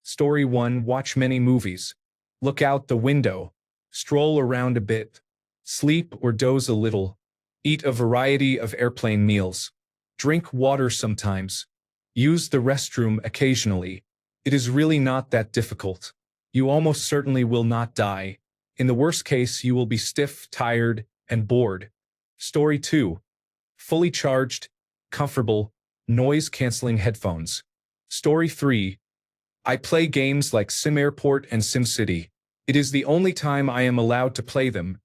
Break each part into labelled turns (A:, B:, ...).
A: Story 1. Watch many movies. Look out the window. Stroll around a bit. Sleep or doze a little. Eat a variety of airplane meals. Drink water sometimes. Use the restroom occasionally. It is really not that difficult. You almost certainly will not die. In the worst case, you will be stiff, tired, and bored. Story 2. Fully charged, comfortable, noise-canceling headphones. Story 3. I play games like Sim Airport and SimCity. It is the only time I am allowed to play them.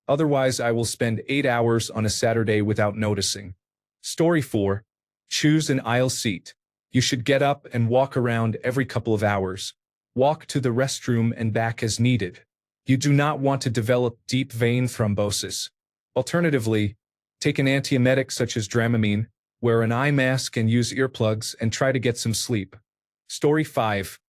A: Otherwise, I will spend 8 hours on a Saturday without noticing. Story 4. Choose an aisle seat. You should get up and walk around every couple of hours. Walk to the restroom and back as needed. You do not want to develop deep vein thrombosis. Alternatively, take an antiemetic such as Dramamine, wear an eye mask and use earplugs and try to get some sleep. Story 5.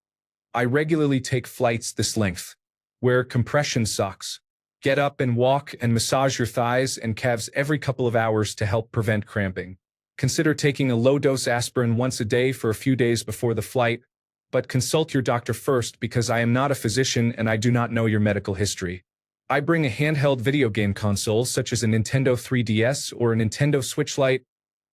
A: I regularly take flights this length. Wear compression socks. Get up and walk and massage your thighs and calves every couple of hours to help prevent cramping. Consider taking a low-dose aspirin once a day for a few days before the flight, but consult your doctor first because I am not a physician and I do not know your medical history. I bring a handheld video game console such as a Nintendo 3DS or a Nintendo Switch Lite,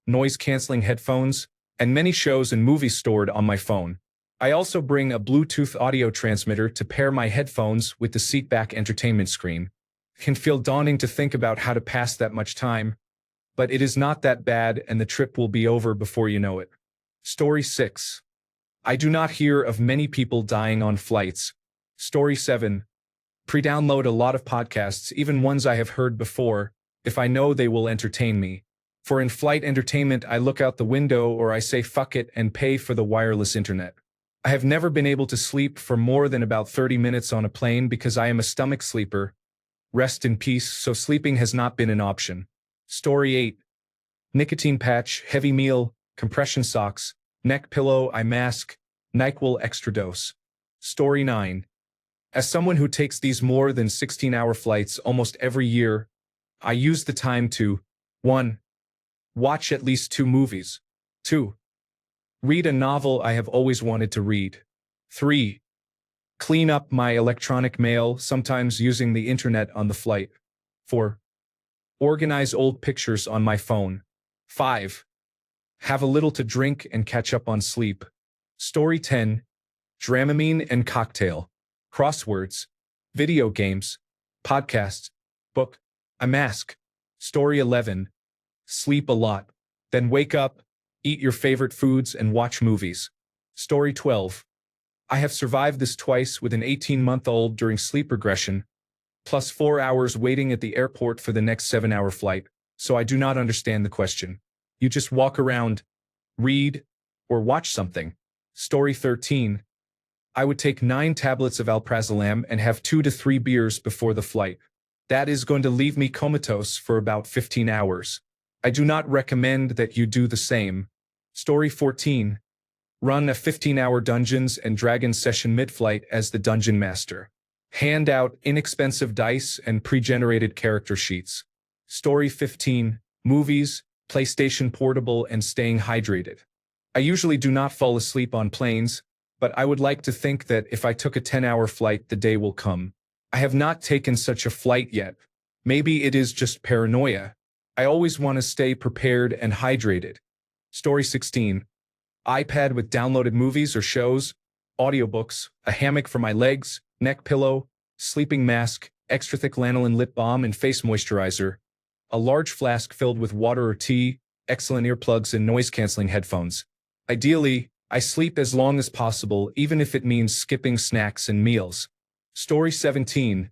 A: noise-canceling headphones, and many shows and movies stored on my phone. I also bring a Bluetooth audio transmitter to pair my headphones with the seatback entertainment screen. It can feel daunting to think about how to pass that much time, but it is not that bad and the trip will be over before you know it. Story 6. I do not hear of many people dying on flights. Story 7. Pre-download a lot of podcasts, even ones I have heard before, if I know they will entertain me. For in-flight entertainment, I look out the window or I say fuck it and pay for the wireless internet. I have never been able to sleep for more than about 30 minutes on a plane because I am a stomach sleeper. Rest in peace, so sleeping has not been an option. Story 8. Nicotine patch, heavy meal, compression socks, neck pillow, eye mask, NyQuil extra dose. Story 9. As someone who takes these more than 16-hour flights almost every year, I use the time to 1. Watch at least 2 movies. 2. Read a novel I have always wanted to read. 3. Clean up my electronic mail, sometimes using the internet on the flight. 4. Organize old pictures on my phone. 5. Have a little to drink and catch up on sleep. Story 10. Dramamine and cocktail. Crosswords. Video games. Podcasts. Book. A mask. Story 11. Sleep a lot. Then wake up, eat your favorite foods and watch movies. Story 12. I have survived this twice with an 18-month-old during sleep regression, plus 4 hours waiting at the airport for the next 7-hour flight, so I do not understand the question. You just walk around, read, or watch something. Story 13. I would take 9 tablets of alprazolam and have 2 to 3 beers before the flight. That is going to leave me comatose for about 15 hours. I do not recommend that you do the same. Story 14. Run a 15-hour Dungeons and Dragons session mid-flight as the dungeon master. Hand out inexpensive dice and pre-generated character sheets. Story 15. Movies, PlayStation Portable, and staying hydrated. I usually do not fall asleep on planes, but I would like to think that if I took a 10-hour flight, the day will come. I have not taken such a flight yet. Maybe it is just paranoia. I always want to stay prepared and hydrated. Story 16. iPad with downloaded movies or shows, audiobooks, a hammock for my legs, neck pillow, sleeping mask, extra thick lanolin lip balm and face moisturizer, a large flask filled with water or tea, excellent earplugs and noise-canceling headphones. Ideally, I sleep as long as possible even if it means skipping snacks and meals. Story 17.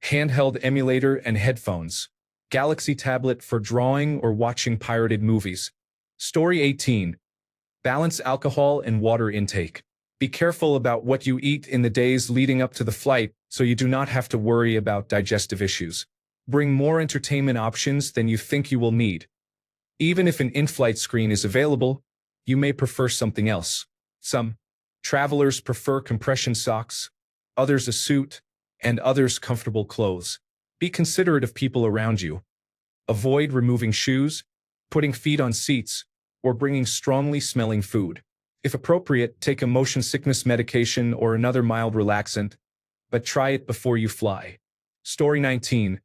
A: Handheld emulator and headphones. Galaxy tablet for drawing or watching pirated movies. Story 18. Balance alcohol and water intake. Be careful about what you eat in the days leading up to the flight so you do not have to worry about digestive issues. Bring more entertainment options than you think you will need. Even if an in-flight screen is available, you may prefer something else. Some travelers prefer compression socks, others a suit, and others comfortable clothes. Be considerate of people around you. Avoid removing shoes, putting feet on seats, or bringing strongly smelling food. If appropriate, take a motion sickness medication or another mild relaxant, but try it before you fly. Story 19.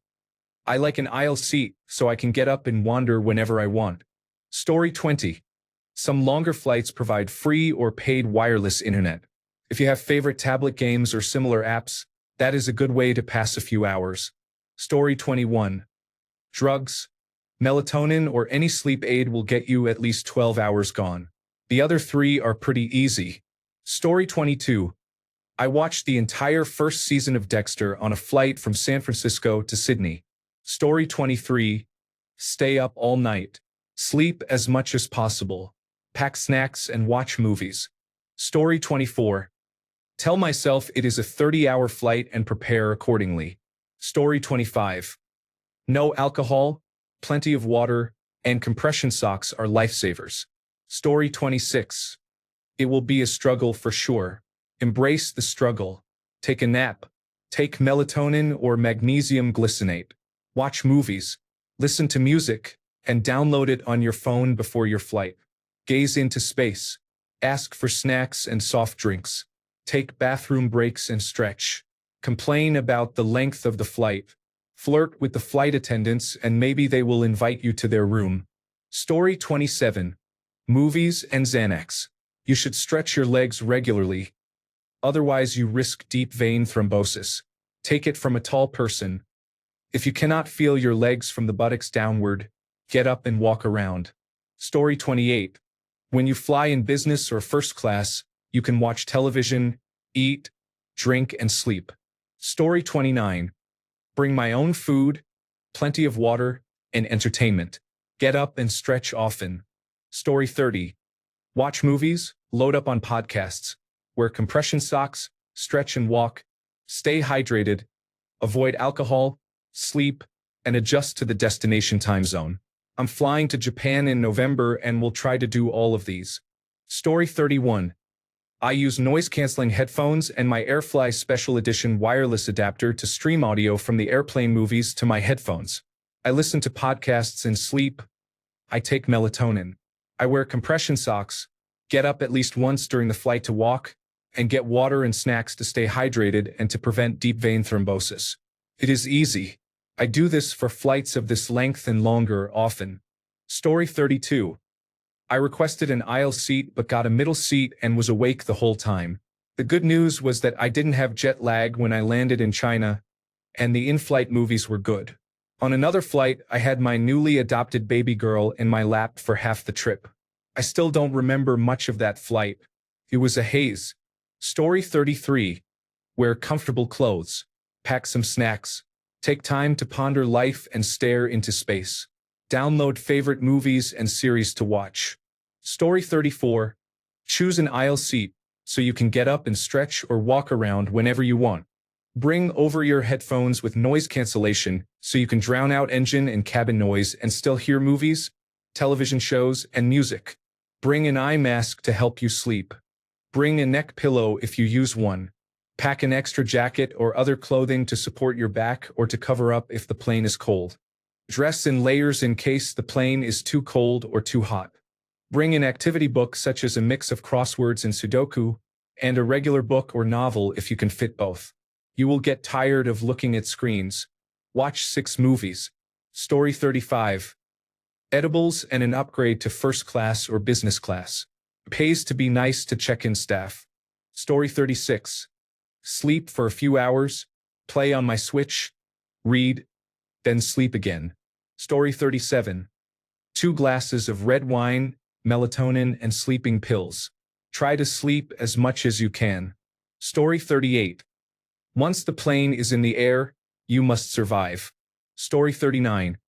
A: I like an aisle seat so I can get up and wander whenever I want. Story 20. Some longer flights provide free or paid wireless internet. If you have favorite tablet games or similar apps, that is a good way to pass a few hours. Story 21. Drugs. Melatonin or any sleep aid will get you at least 12 hours gone. The other 3 are pretty easy. Story 22. I watched the entire first season of Dexter on a flight from San Francisco to Sydney. Story 23. Stay up all night. Sleep as much as possible. Pack snacks and watch movies. Story 24. Tell myself it is a 30-hour flight and prepare accordingly. Story 25. No alcohol, plenty of water, and compression socks are lifesavers. Story 26. It will be a struggle for sure. Embrace the struggle. Take a nap. Take melatonin or magnesium glycinate. Watch movies. Listen to music, and download it on your phone before your flight. Gaze into space. Ask for snacks and soft drinks. Take bathroom breaks and stretch. Complain about the length of the flight. Flirt with the flight attendants and maybe they will invite you to their room. Story 27. Movies and Xanax. You should stretch your legs regularly. Otherwise you risk deep vein thrombosis. Take it from a tall person. If you cannot feel your legs from the buttocks downward, get up and walk around. Story 28. When you fly in business or first class, you can watch television, eat, drink, and sleep. Story 29. Bring my own food, plenty of water, and entertainment. Get up and stretch often. Story 30. Watch movies, load up on podcasts, wear compression socks, stretch and walk, stay hydrated, avoid alcohol, sleep, and adjust to the destination time zone. I'm flying to Japan in November and will try to do all of these. Story 31. I use noise-canceling headphones and my AirFly Special Edition wireless adapter to stream audio from the airplane movies to my headphones. I listen to podcasts and sleep. I take melatonin. I wear compression socks, get up at least once during the flight to walk, and get water and snacks to stay hydrated and to prevent deep vein thrombosis. It is easy. I do this for flights of this length and longer often. Story 32. I requested an aisle seat but got a middle seat and was awake the whole time. The good news was that I didn't have jet lag when I landed in China, and the in-flight movies were good. On another flight, I had my newly adopted baby girl in my lap for half the trip. I still don't remember much of that flight. It was a haze. Story 33. Wear comfortable clothes. Pack some snacks. Take time to ponder life and stare into space. Download favorite movies and series to watch. Story 34. Choose an aisle seat so you can get up and stretch or walk around whenever you want. Bring over-ear headphones with noise cancellation so you can drown out engine and cabin noise and still hear movies, television shows, and music. Bring an eye mask to help you sleep. Bring a neck pillow if you use one. Pack an extra jacket or other clothing to support your back or to cover up if the plane is cold. Dress in layers in case the plane is too cold or too hot. Bring an activity book such as a mix of crosswords and Sudoku, and a regular book or novel if you can fit both. You will get tired of looking at screens. Watch 6 movies. Story 35. Edibles and an upgrade to first class or business class. Pays to be nice to check-in staff. Story 36. Sleep for a few hours, play on my Switch, read, then sleep again. Story 37. 2 glasses of red wine, melatonin, and sleeping pills. Try to sleep as much as you can. Story 38. Once the plane is in the air, you must survive. Story 39.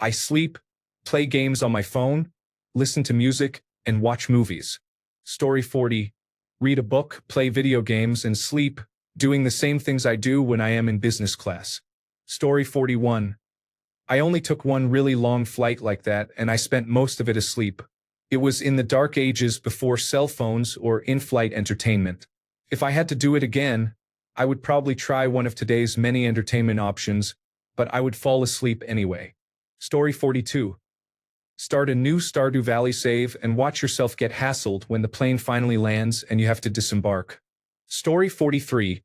A: I sleep, play games on my phone, listen to music, and watch movies. Story 40. Read a book, play video games, and sleep, doing the same things I do when I am in business class. Story 41. I only took one really long flight like that, and I spent most of it asleep. It was in the dark ages before cell phones or in-flight entertainment. If I had to do it again, I would probably try one of today's many entertainment options, but I would fall asleep anyway. Story 42. Start a new Stardew Valley save and watch yourself get hassled when the plane finally lands and you have to disembark. Story 43.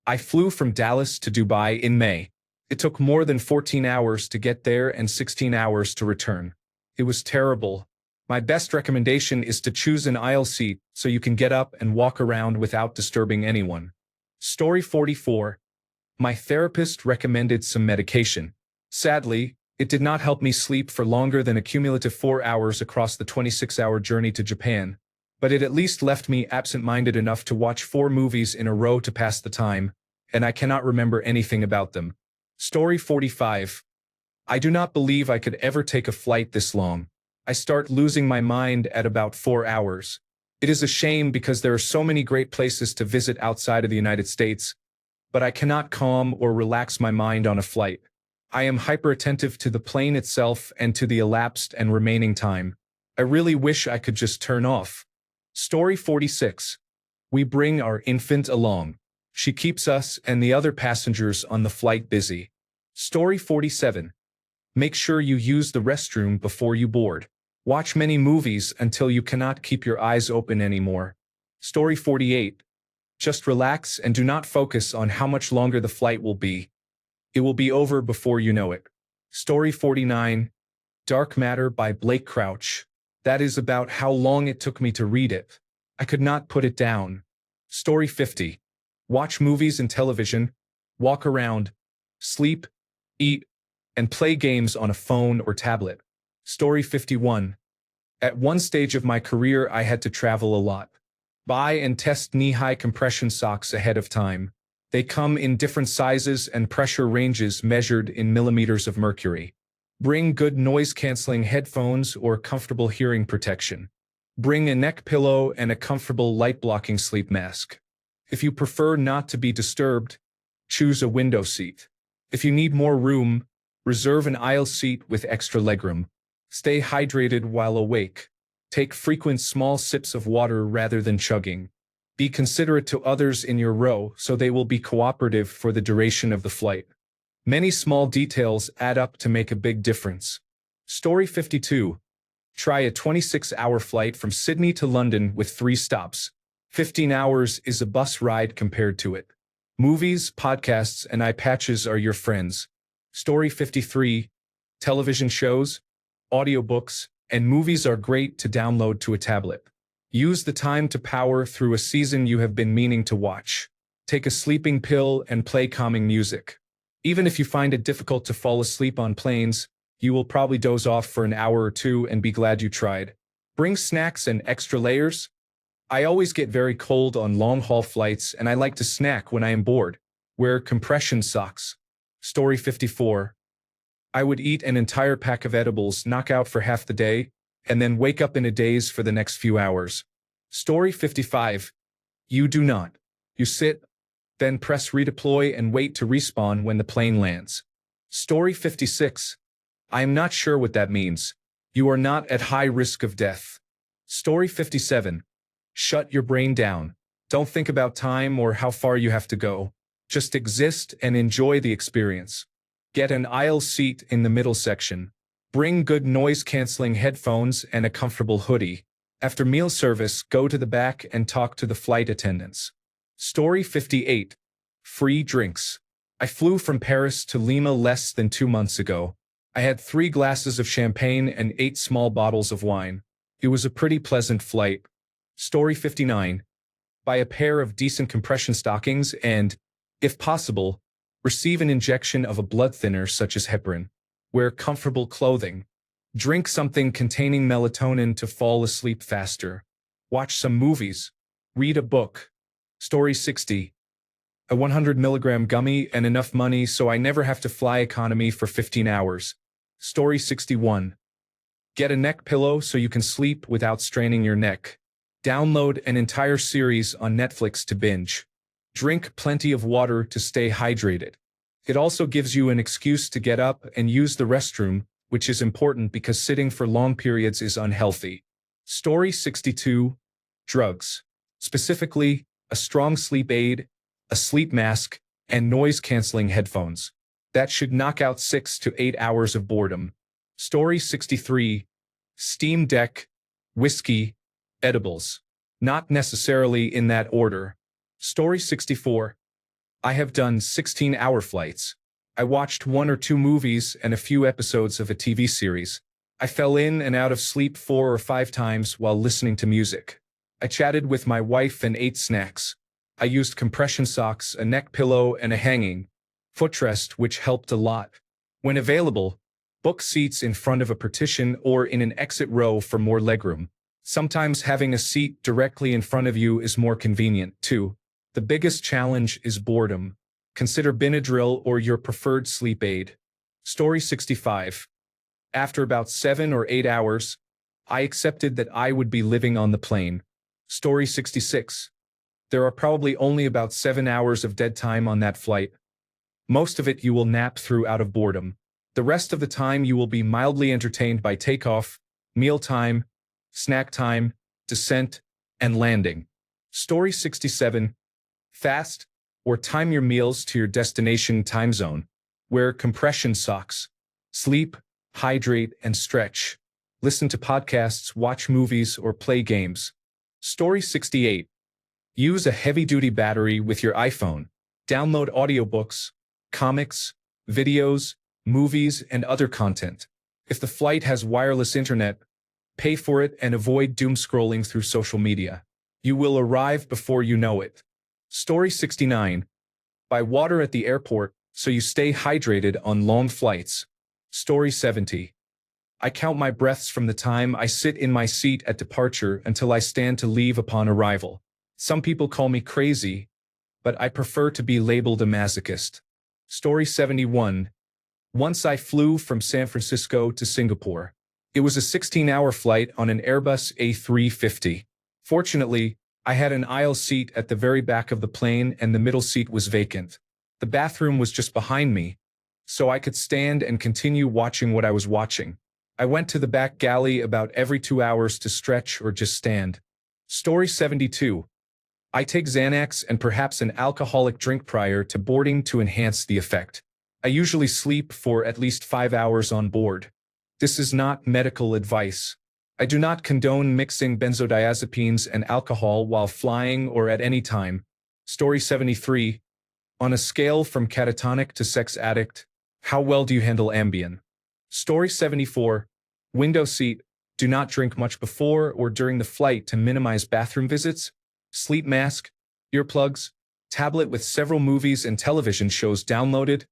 A: I flew from Dallas to Dubai in May. It took more than 14 hours to get there and 16 hours to return. It was terrible. My best recommendation is to choose an aisle seat so you can get up and walk around without disturbing anyone. Story 44. My therapist recommended some medication. Sadly, it did not help me sleep for longer than a cumulative 4 hours across the 26-hour journey to Japan, but it at least left me absent-minded enough to watch 4 movies in a row to pass the time, and I cannot remember anything about them. Story 45. I do not believe I could ever take a flight this long. I start losing my mind at about 4 hours. It is a shame because there are so many great places to visit outside of the United States, but I cannot calm or relax my mind on a flight. I am hyper-attentive to the plane itself and to the elapsed and remaining time. I really wish I could just turn off. Story 46. We bring our infant along. She keeps us and the other passengers on the flight busy. Story 47. Make sure you use the restroom before you board. Watch many movies until you cannot keep your eyes open anymore. Story 48. Just relax and do not focus on how much longer the flight will be. It will be over before you know it. Story 49. Dark Matter by Blake Crouch. That is about how long it took me to read it. I could not put it down. Story 50. Watch movies and television, walk around, sleep, eat, and play games on a phone or tablet. Story 51. At one stage of my career, I had to travel a lot. Buy and test knee-high compression socks ahead of time. They come in different sizes and pressure ranges measured in millimeters of mercury. Bring good noise-canceling headphones or comfortable hearing protection. Bring a neck pillow and a comfortable light-blocking sleep mask. If you prefer not to be disturbed, choose a window seat. If you need more room, reserve an aisle seat with extra legroom. Stay hydrated while awake. Take frequent small sips of water rather than chugging. Be considerate to others in your row so they will be cooperative for the duration of the flight. Many small details add up to make a big difference. Story 52. Try a 26-hour flight from Sydney to London with 3 stops. 15 hours is a bus ride compared to it. Movies, podcasts, and eye patches are your friends. Story 53. Television shows, audiobooks, and movies are great to download to a tablet. Use the time to power through a season you have been meaning to watch. Take a sleeping pill and play calming music. Even if you find it difficult to fall asleep on planes, you will probably doze off for an hour or 2 and be glad you tried. Bring snacks and extra layers. I always get very cold on long-haul flights and I like to snack when I am bored. Wear compression socks. Story 54. I would eat an entire pack of edibles, knock out for half the day, and then wake up in a daze for the next few hours. Story 55. You do not. You sit, then press redeploy and wait to respawn when the plane lands. Story 56. I am not sure what that means. You are not at high risk of death. Story 57. Shut your brain down. Don't think about time or how far you have to go. Just exist and enjoy the experience. Get an aisle seat in the middle section. Bring good noise-canceling headphones and a comfortable hoodie. After meal service, go to the back and talk to the flight attendants. Story 58. Free drinks. I flew from Paris to Lima less than 2 months ago. I had 3 glasses of champagne and 8 small bottles of wine. It was a pretty pleasant flight. Story 59. Buy a pair of decent compression stockings and, if possible, receive an injection of a blood thinner such as heparin. Wear comfortable clothing. Drink something containing melatonin to fall asleep faster. Watch some movies. Read a book. Story 60. A 100 milligram gummy and enough money so I never have to fly economy for 15 hours. Story 61. Get a neck pillow so you can sleep without straining your neck. Download an entire series on Netflix to binge. Drink plenty of water to stay hydrated. It also gives you an excuse to get up and use the restroom, which is important because sitting for long periods is unhealthy. Story 62. Drugs. Specifically, a strong sleep aid, a sleep mask, and noise-canceling headphones. That should knock out 6 to 8 hours of boredom. Story 63. Steam Deck, whiskey, edibles. Not necessarily in that order. Story 64. I have done 16-hour flights. I watched 1 or 2 movies and a few episodes of a TV series. I fell in and out of sleep 4 or 5 times while listening to music. I chatted with my wife and ate snacks. I used compression socks, a neck pillow, and a hanging footrest, which helped a lot. When available, book seats in front of a partition or in an exit row for more legroom. Sometimes having a seat directly in front of you is more convenient, too. The biggest challenge is boredom. Consider Benadryl or your preferred sleep aid. Story 65. After about 7 or 8 hours, I accepted that I would be living on the plane. Story 66. There are probably only about 7 hours of dead time on that flight. Most of it you will nap through out of boredom. The rest of the time you will be mildly entertained by takeoff, mealtime, snack time, descent, and landing. Story 67. Fast, or time your meals to your destination time zone. Wear compression socks. Sleep, hydrate, and stretch. Listen to podcasts, watch movies, or play games. Story 68. Use a heavy-duty battery with your iPhone. Download audiobooks, comics, videos, movies, and other content. If the flight has wireless internet, pay for it and avoid doom scrolling through social media. You will arrive before you know it. Story 69. Buy water at the airport so you stay hydrated on long flights. Story 70. I count my breaths from the time I sit in my seat at departure until I stand to leave upon arrival. Some people call me crazy, but I prefer to be labeled a masochist. Story 71. Once I flew from San Francisco to Singapore. It was a 16-hour flight on an Airbus A350. Fortunately, I had an aisle seat at the very back of the plane and the middle seat was vacant. The bathroom was just behind me, so I could stand and continue watching what I was watching. I went to the back galley about every 2 hours to stretch or just stand. Story 72. I take Xanax and perhaps an alcoholic drink prior to boarding to enhance the effect. I usually sleep for at least 5 hours on board. This is not medical advice. I do not condone mixing benzodiazepines and alcohol while flying or at any time. Story 73. On a scale from catatonic to sex addict, how well do you handle Ambien? Story 74. Window seat. Do not drink much before or during the flight to minimize bathroom visits. Sleep mask, earplugs, tablet with several movies and television shows downloaded,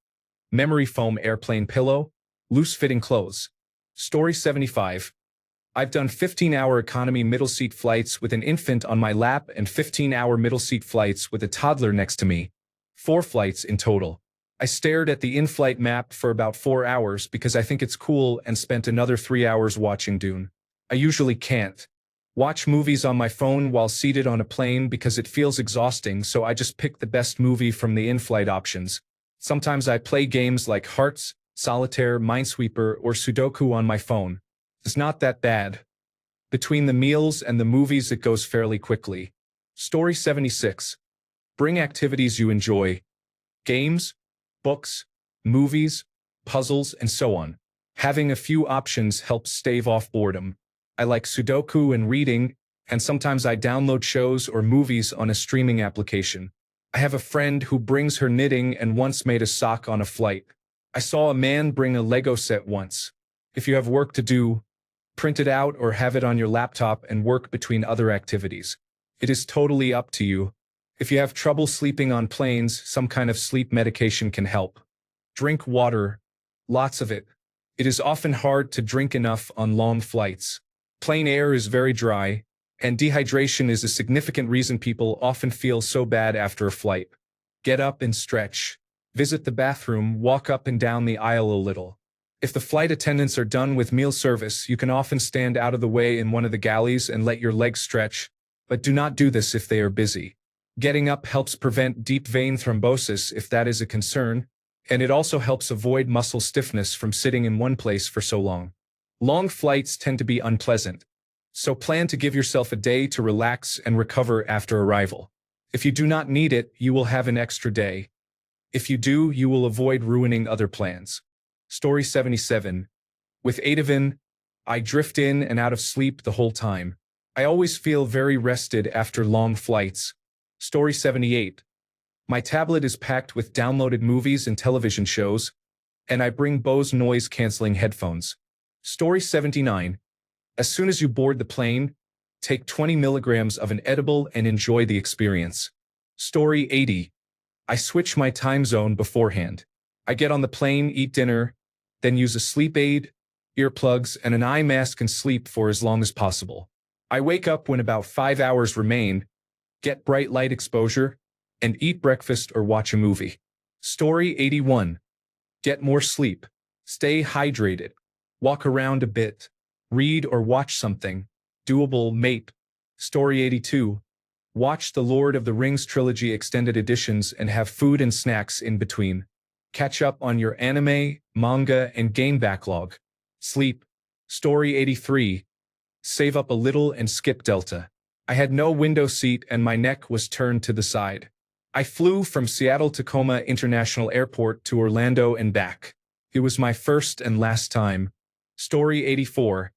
A: memory foam airplane pillow, loose-fitting clothes. Story 75. I've done 15-hour economy middle seat flights with an infant on my lap and 15-hour middle seat flights with a toddler next to me. 4 flights in total. I stared at the in-flight map for about 4 hours because I think it's cool and spent another 3 hours watching Dune. I usually can't watch movies on my phone while seated on a plane because it feels exhausting, so I just pick the best movie from the in-flight options. Sometimes I play games like Hearts, Solitaire, Minesweeper, or Sudoku on my phone. It's not that bad. Between the meals and the movies it goes fairly quickly. Story 76. Bring activities you enjoy. Games, books, movies, puzzles, and so on. Having a few options helps stave off boredom. I like Sudoku and reading, and sometimes I download shows or movies on a streaming application. I have a friend who brings her knitting and once made a sock on a flight. I saw a man bring a Lego set once. If you have work to do, print it out or have it on your laptop and work between other activities. It is totally up to you. If you have trouble sleeping on planes, some kind of sleep medication can help. Drink water, lots of it. It is often hard to drink enough on long flights. Plain air is very dry, and dehydration is a significant reason people often feel so bad after a flight. Get up and stretch. Visit the bathroom, walk up and down the aisle a little. If the flight attendants are done with meal service, you can often stand out of the way in one of the galleys and let your legs stretch, but do not do this if they are busy. Getting up helps prevent deep vein thrombosis if that is a concern, and it also helps avoid muscle stiffness from sitting in one place for so long. Long flights tend to be unpleasant, so plan to give yourself a day to relax and recover after arrival. If you do not need it, you will have an extra day. If you do, you will avoid ruining other plans. Story 77. With Ativan, I drift in and out of sleep the whole time. I always feel very rested after long flights. Story 78. My tablet is packed with downloaded movies and television shows, and I bring Bose noise-canceling headphones. Story 79. As soon as you board the plane, take 20 milligrams of an edible and enjoy the experience. Story 80. I switch my time zone beforehand. I get on the plane, eat dinner, then use a sleep aid, earplugs, and an eye mask and sleep for as long as possible. I wake up when about 5 hours remain, get bright light exposure, and eat breakfast or watch a movie. Story 81. Get more sleep. Stay hydrated. Walk around a bit. Read or watch something. Doable, mate. Story 82. Watch the Lord of the Rings trilogy extended editions and have food and snacks in between. Catch up on your anime, manga, and game backlog. Sleep. Story 83. Save up a little and skip Delta. I had no window seat and my neck was turned to the side. I flew from Seattle-Tacoma International Airport to Orlando and back. It was my first and last time. Story 84.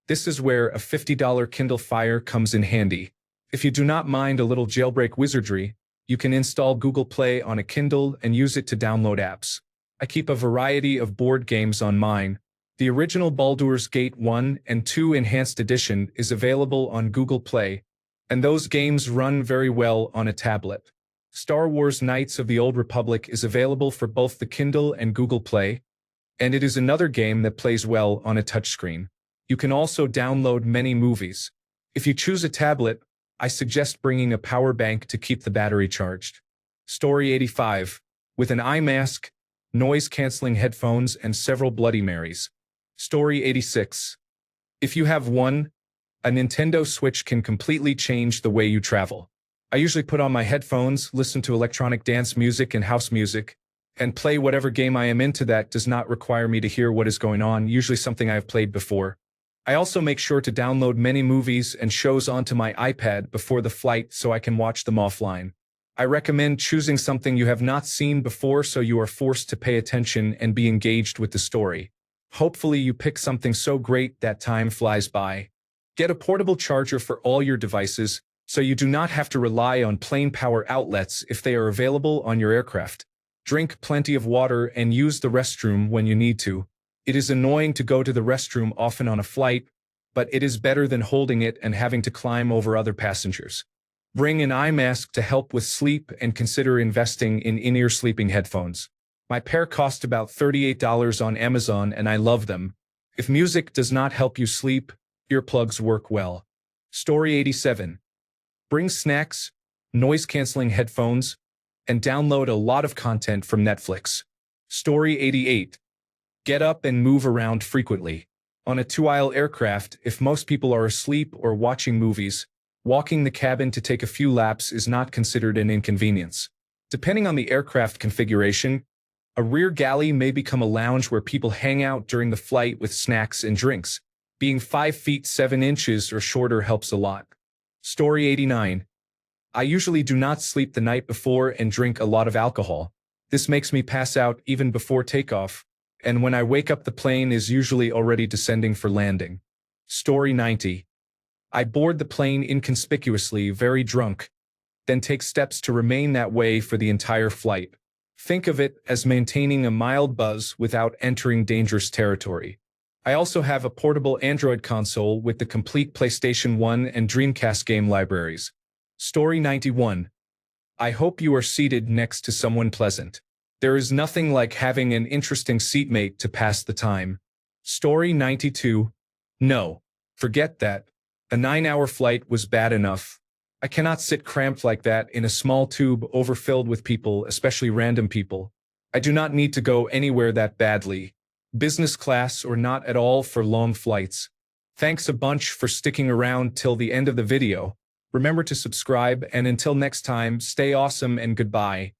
A: This is where a $50 Kindle Fire comes in handy. If you do not mind a little jailbreak wizardry, you can install Google Play on a Kindle and use it to download apps. I keep a variety of board games on mine. The original Baldur's Gate 1 and 2 Enhanced Edition is available on Google Play, and those games run very well on a tablet. Star Wars Knights of the Old Republic is available for both the Kindle and Google Play, and it is another game that plays well on a touchscreen. You can also download many movies. If you choose a tablet, I suggest bringing a power bank to keep the battery charged. Story 85. With an eye mask, noise-canceling headphones, and several Bloody Marys. Story 86. If you have one, a Nintendo Switch can completely change the way you travel. I usually put on my headphones, listen to electronic dance music and house music, and play whatever game I am into that does not require me to hear what is going on, usually something I have played before. I also make sure to download many movies and shows onto my iPad before the flight so I can watch them offline. I recommend choosing something you have not seen before so you are forced to pay attention and be engaged with the story. Hopefully you pick something so great that time flies by. Get a portable charger for all your devices so you do not have to rely on plain power outlets if they are available on your aircraft. Drink plenty of water and use the restroom when you need to. It is annoying to go to the restroom often on a flight, but it is better than holding it and having to climb over other passengers. Bring an eye mask to help with sleep and consider investing in in-ear sleeping headphones. My pair cost about $38 on Amazon and I love them. If music does not help you sleep, earplugs work well. Story 87. Bring snacks, noise-canceling headphones, and download a lot of content from Netflix. Story 88. Get up and move around frequently. On a two-aisle aircraft, if most people are asleep or watching movies, walking the cabin to take a few laps is not considered an inconvenience. Depending on the aircraft configuration, a rear galley may become a lounge where people hang out during the flight with snacks and drinks. Being 5 feet 7 inches or shorter helps a lot. Story 89. I usually do not sleep the night before and drink a lot of alcohol. This makes me pass out even before takeoff, and when I wake up the plane is usually already descending for landing. Story 90. I board the plane inconspicuously, very drunk, then take steps to remain that way for the entire flight. Think of it as maintaining a mild buzz without entering dangerous territory. I also have a portable Android console with the complete PlayStation 1 and Dreamcast game libraries. Story 91. I hope you are seated next to someone pleasant. There is nothing like having an interesting seatmate to pass the time. Story 92. No. Forget that. A 9-hour flight was bad enough. I cannot sit cramped like that in a small tube overfilled with people, especially random people. I do not need to go anywhere that badly. Business class or not at all for long flights. Thanks a bunch for sticking around till the end of the video. Remember to subscribe and until next time, stay awesome and goodbye.